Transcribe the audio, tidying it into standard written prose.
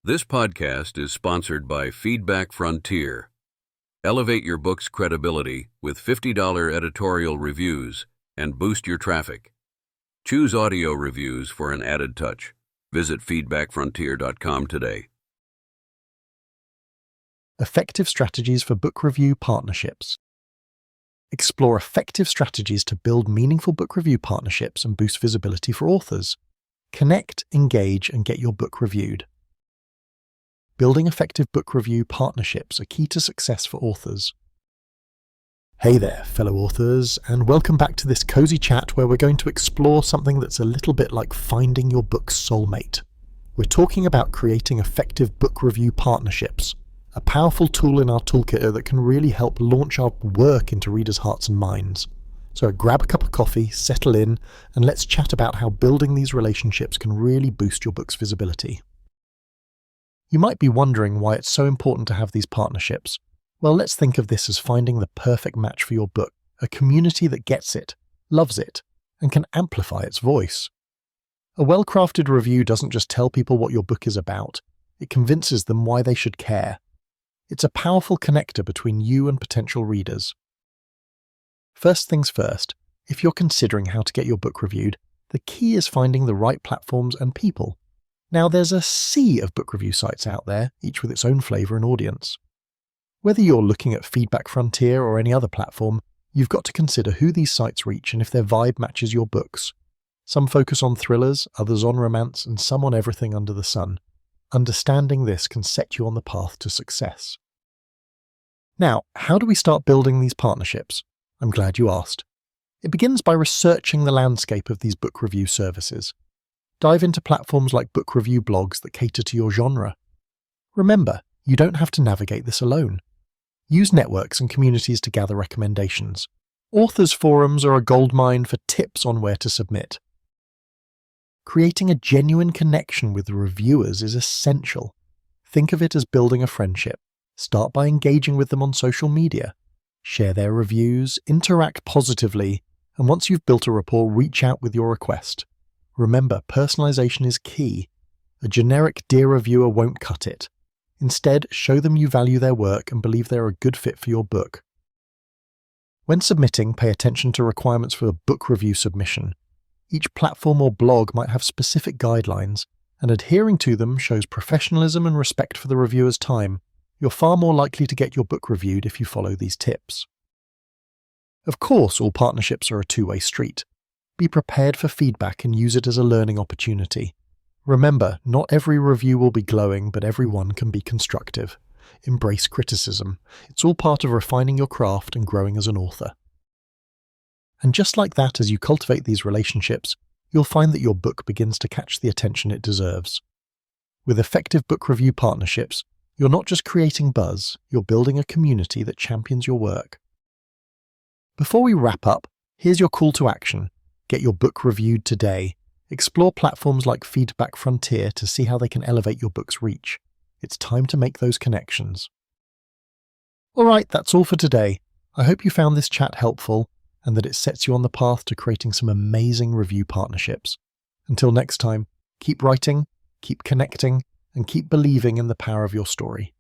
This podcast is sponsored by Feedback Frontier. Elevate your book's credibility with $50 editorial reviews and boost your traffic. Choose audio reviews for an added touch. Visit feedbackfrontier.com today. Effective strategies for book review partnerships. Explore effective strategies to build meaningful book review partnerships and boost visibility for authors. Connect, engage, and get your book reviewed. Building effective book review partnerships are key to success for authors. Hey there, fellow authors, and welcome back to this cozy chat where we're going to explore something that's a little bit like finding your book's soulmate. We're talking about creating effective book review partnerships, a powerful tool in our toolkit that can really help launch our work into readers' hearts and minds. So grab a cup of coffee, settle in, and let's chat about how building these relationships can really boost your book's visibility. You might be wondering why it's so important to have these partnerships. Well, let's think of this as finding the perfect match for your book, a community that gets it, loves it, and can amplify its voice. A well-crafted review doesn't just tell people what your book is about, it convinces them why they should care. It's a powerful connector between you and potential readers. First things first, if you're considering how to get your book reviewed, the key is finding the right platforms and people. Now, there's a sea of book review sites out there, each with its own flavour and audience. Whether you're looking at Feedback Frontier or any other platform, you've got to consider who these sites reach and if their vibe matches your books. Some focus on thrillers, others on romance, and some on everything under the sun. Understanding this can set you on the path to success. Now, how do we start building these partnerships? I'm glad you asked. It begins by researching the landscape of these book review services. Dive into platforms like book review blogs that cater to your genre. Remember, you don't have to navigate this alone. Use networks and communities to gather recommendations. Authors' forums are a goldmine for tips on where to submit. Creating a genuine connection with reviewers is essential. Think of it as building a friendship. Start by engaging with them on social media. Share their reviews, interact positively, and once you've built a rapport, reach out with your request. Remember, personalization is key. A generic "Dear Reviewer" won't cut it. Instead, show them you value their work and believe they're a good fit for your book. When submitting, pay attention to requirements for a book review submission. Each platform or blog might have specific guidelines, and adhering to them shows professionalism and respect for the reviewer's time. You're far more likely to get your book reviewed if you follow these tips. Of course, all partnerships are a two-way street. Be prepared for feedback and use it as a learning opportunity. Remember, not every review will be glowing, but every one can be constructive. Embrace criticism. It's all part of refining your craft and growing as an author. And just like that, as you cultivate these relationships, you'll find that your book begins to catch the attention it deserves. With effective book review partnerships, you're not just creating buzz, you're building a community that champions your work. Before we wrap up, here's your call to action. Get your book reviewed today. Explore platforms like Feedback Frontier to see how they can elevate your book's reach. It's time to make those connections. Alright, that's all for today. I hope you found this chat helpful and that it sets you on the path to creating some amazing review partnerships. Until next time, keep writing, keep connecting, and keep believing in the power of your story.